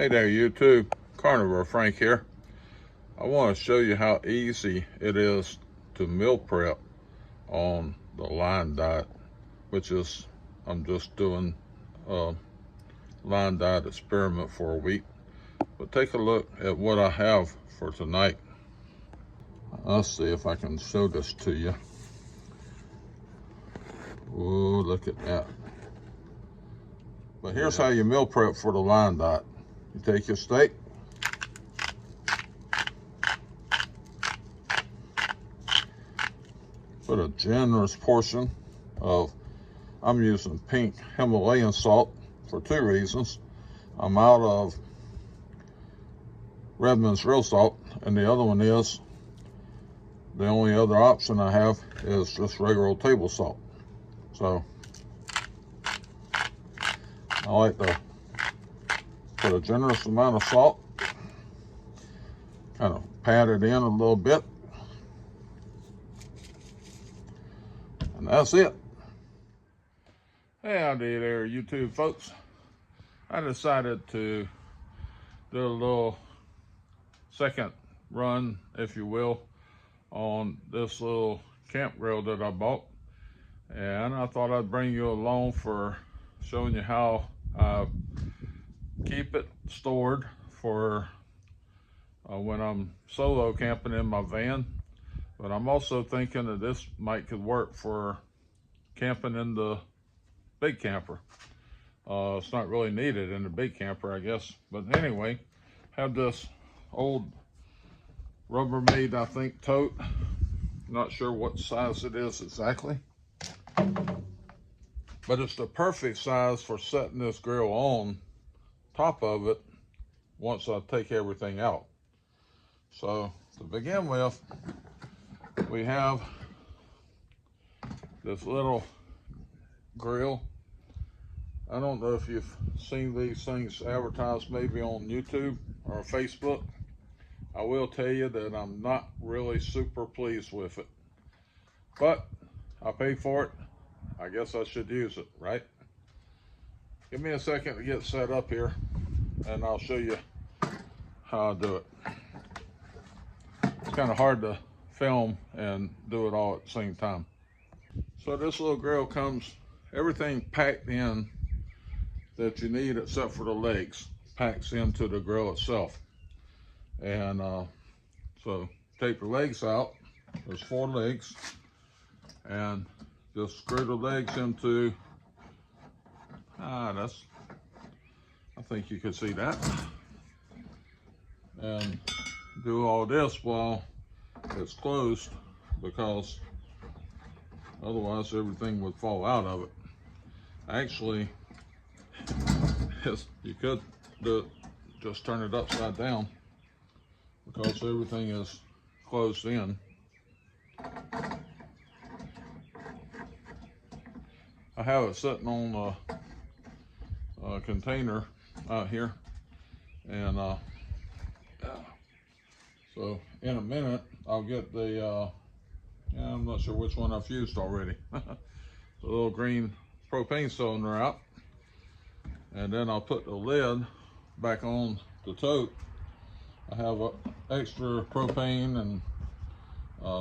Hey there YouTube, Carnivore Frank here. I want to show you how easy it is to meal prep on the line diet, which is, I'm just doing a line diet experiment for a week. But take a look at what I have for tonight. Let's see if I can show this to you. Oh, look at that. But here's how you meal prep for the line diet. You take your steak, put a generous portion of, I'm using pink Himalayan salt for two reasons. I'm out of Redmond's real salt, and the other one is, the only other option I have is just regular old table salt. So I like to put a generous amount of salt, kind of pat it in a little bit, and that's it. Hey, howdy there YouTube folks. I decided to do a little second run, if you will, on this little camp grill that I bought, and I thought I'd bring you along for showing you how I keep it stored for when I'm solo camping in my van. But I'm also thinking that this could work for camping in the big camper. It's not really needed in the big camper, I guess. But anyway, have this old Rubbermaid, I think, tote. Not sure what size it is exactly, but it's the perfect size for setting this grill on top of it once I take everything out. So to begin with, we have this little grill. I don't know if you've seen these things advertised maybe on YouTube or Facebook. I will tell you that I'm not really super pleased with it, but I paid for it. I guess I should use it, right? Give me a second to get set up here, and I'll show you how I do it. It's kind of hard to film and do it all at the same time. So this little grill comes, everything packed in that you need except for the legs, packs into the grill itself. And so take the legs out. There's 4 legs, and just screw the legs into, I think you can see that. And do all this while it's closed, because otherwise everything would fall out of it. Actually, you could do it, just turn it upside down, because everything is closed in. I have it sitting on a container out here, and so in a minute I'll get the I'm not sure which one I've used already. The little green propane cylinder out, and then I'll put the lid back on the tote. I have extra propane and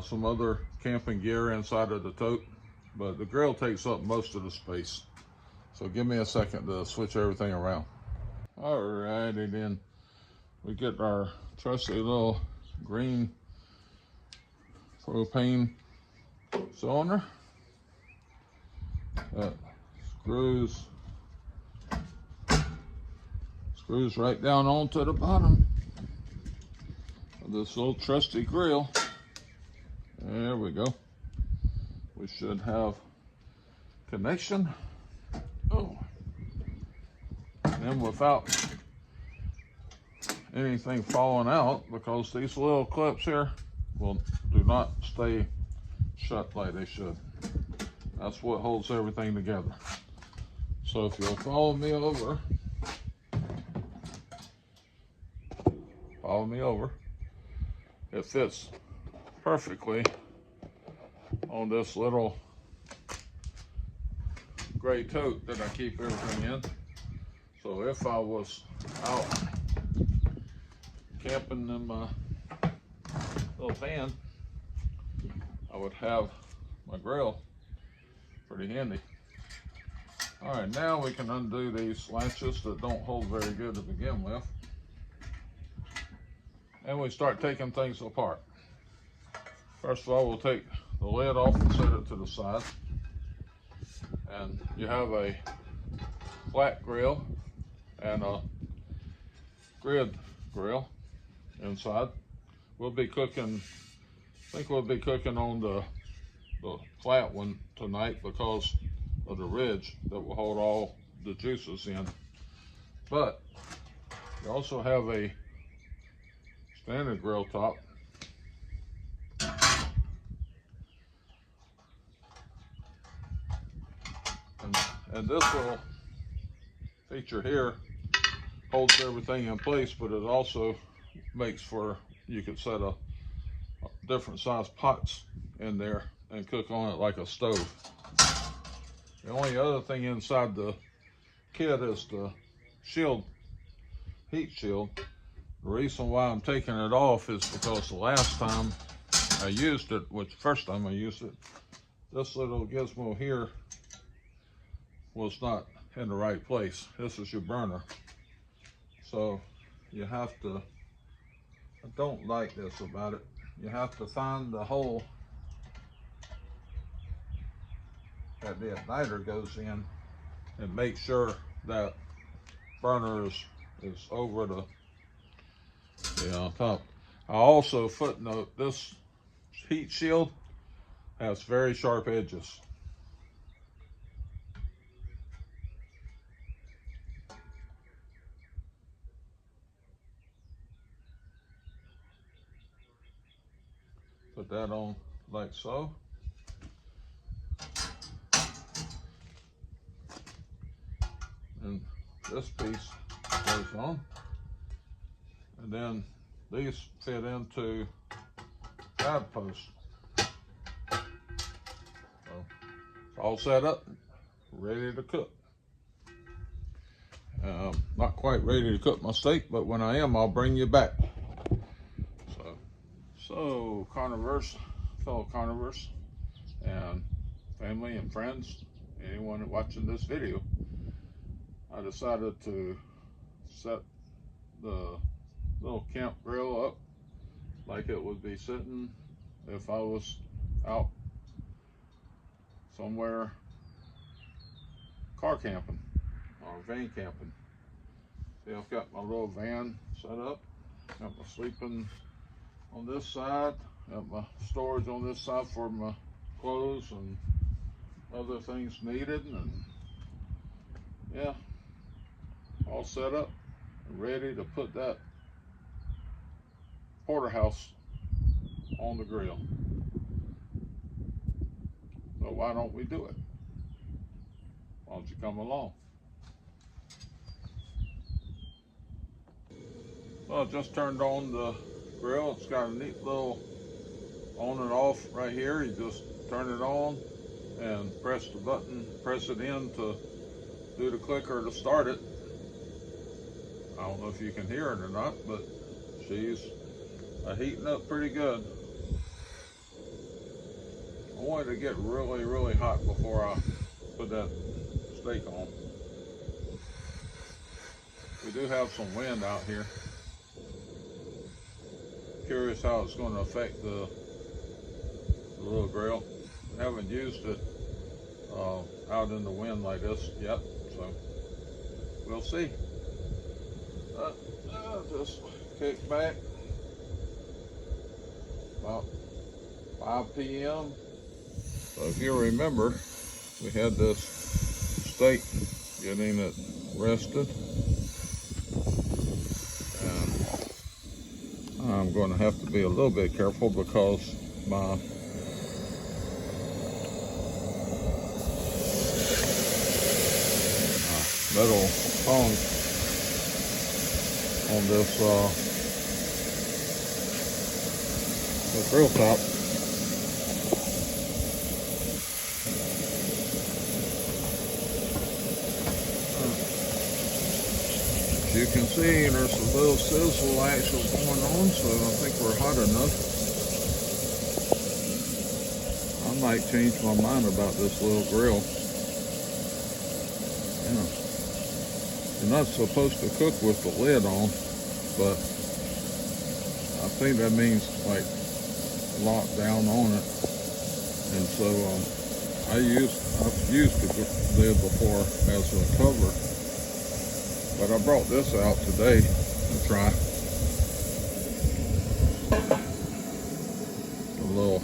some other camping gear inside of the tote, but the grill takes up most of the space. So give me a second to switch everything around. Alrighty then, we get our trusty little green propane cylinder that screws right down onto the bottom of this little trusty grill. There we go. We should have connection. Oh, and without anything falling out, because these little clips here do not stay shut like they should. That's what holds everything together. So if you'll follow me over, it fits perfectly on this little gray tote that I keep everything in. So if I was out camping in my little van, I would have my grill pretty handy. All right, now we can undo these latches that don't hold very good to begin with. And we start taking things apart. First of all, we'll take the lid off and set it to the side. And you have a flat grill and a grid grill inside. We'll be cooking, I think we'll be cooking on the flat one tonight because of the ridge that will hold all the juices in. But you also have a standard grill top. And this little feature here holds everything in place, but it also makes for, you could set a different size pots in there and cook on it like a stove. The only other thing inside the kit is the shield, heat shield. The reason why I'm taking it off is because the last time I used it, which first time I used it, this little gizmo here was not in the right place. This is your burner. So you have to, I don't like this about it, you have to find the hole that the igniter goes in and make sure that burner is over the on top. I also footnote this heat shield has very sharp edges. Put that on like so. And this piece goes on. And then these fit into guide posts. So it's all set up, ready to cook. Not quite ready to cook my steak, but when I am, I'll bring you back. So carnivores, fellow carnivores, and family and friends, anyone watching this video, I decided to set the little camp grill up like it would be sitting if I was out somewhere car camping or van camping. See, I've got my little van set up, got my sleeping on this side, got my storage on this side for my clothes and other things needed, and yeah, all set up and ready to put that porterhouse on the grill. So why don't we do it? Why don't you come along? Well, I just turned on the grill. It's got a neat little on and off right here. You just turn it on and press the button, press it in to do the clicker to start it. I don't know if you can hear it or not, but she's heating up pretty good. I want it to get really, really hot before I put that steak on. We do have some wind out here. Curious how it's going to affect the little grill. I haven't used it out in the wind like this yet, so we'll see. Just kick back. About 5 p.m. So if you remember, we had this steak getting it rested. I'm going to have to be a little bit careful because my metal tongue on this grill top you can see, there's a little sizzle action going on, so I think we're hot enough. I might change my mind about this little grill. Yeah. You're not supposed to cook with the lid on, but I think that means like lock down on it. And so I've used the lid before as a cover, but I brought this out today to try. A little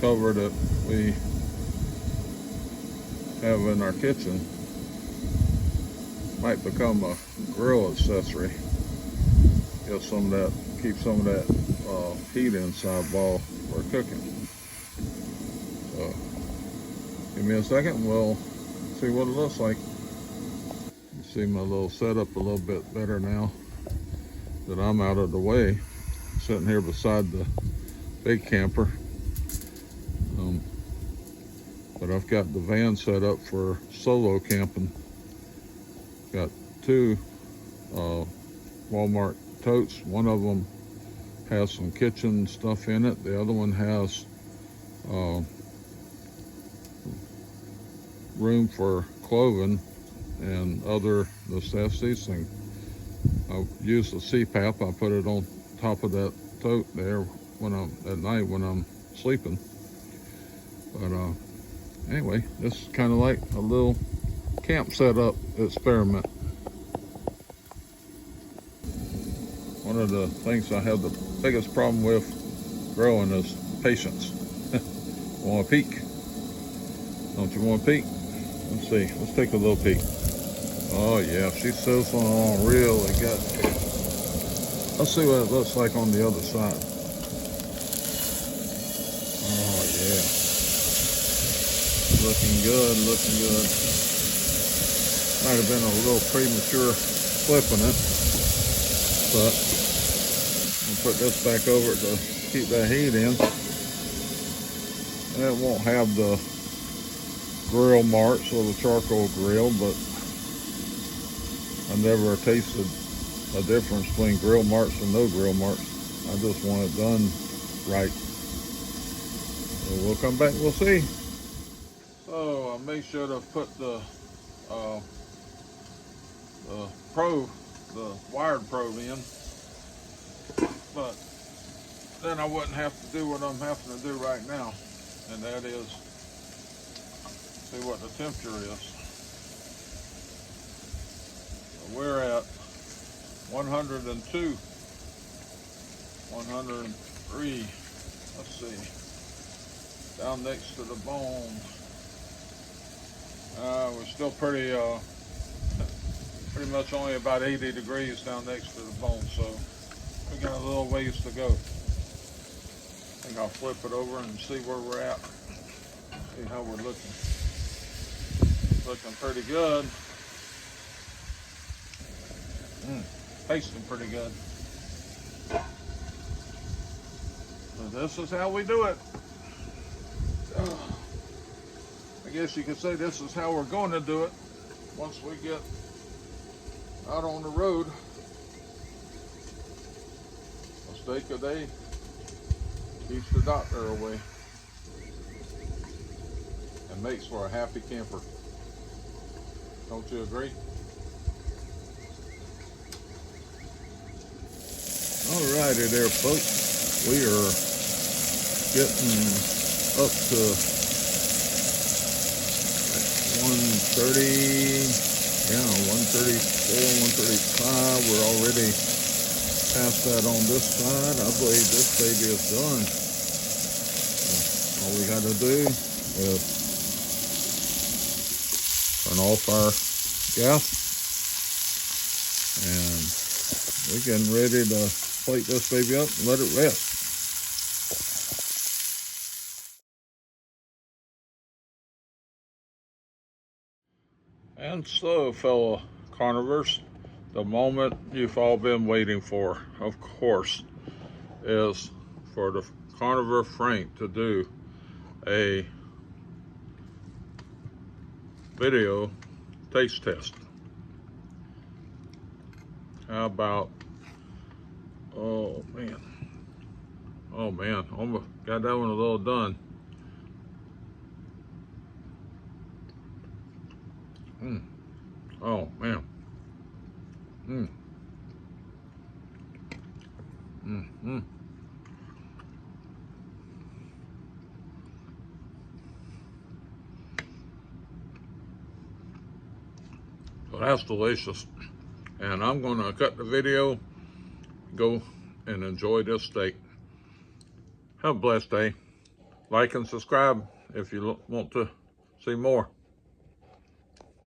cover that we have in our kitchen might become a grill accessory. Get some of that, keep some of that heat inside while we're cooking. So give me a second, we'll see what it looks like. You see my little setup a little bit better now that I'm out of the way, sitting here beside the big camper. But I've got the van set up for solo camping. Got two Walmart totes. One of them has some kitchen stuff in it. The other one has room for clothing and other necessities. And I use the CPAP. I put it on top of that tote there when at night when I'm sleeping. But anyway, this is kind of like a little camp setup experiment. One of the things I have the biggest problem with growing is patience. Want a peek? Don't you want a peek? Let's see. Let's take a little peek. Oh yeah, she's sizzling on really good. Let's see what it looks like on the other side. Oh yeah. Looking good, looking good. Might have been a little premature flipping it, but I'll put this back over to keep that heat in. And it won't have the grill marks or the charcoal grill, but I never tasted a difference between grill marks and no grill marks. I just want it done right. So we'll come back, we'll see. So I made sure to put the wired probe in, but then I wouldn't have to do what I'm having to do right now, and that is see what the temperature is. So we're at 102, 103, let's see, down next to the bone. We're still pretty much only about 80 degrees down next to the bone, so we got a little ways to go. I think I'll flip it over and see where we're at, see how we're looking. Looking pretty good. Tasting pretty good. So this is how we do it. I guess you could say this is how we're going to do it once we get out on the road. A steak a day keeps the doctor away and makes for a happy camper. Don't you agree? Alrighty there, folks. We are getting up to 130, yeah, 134, 135. We're already past that on this side. I believe this baby is done. All we got to do is turn off our gas, and we're getting ready to plate this baby up and let it rest. And so, fellow carnivores, the moment you've all been waiting for, of course, is for the carnivore Frank to do a video taste test. How about, oh man, almost got that one a little done. Oh man. Mm. Mm. So that's delicious. And I'm gonna cut the video, go and enjoy this steak. Have a blessed day. Like and subscribe if you want to see more.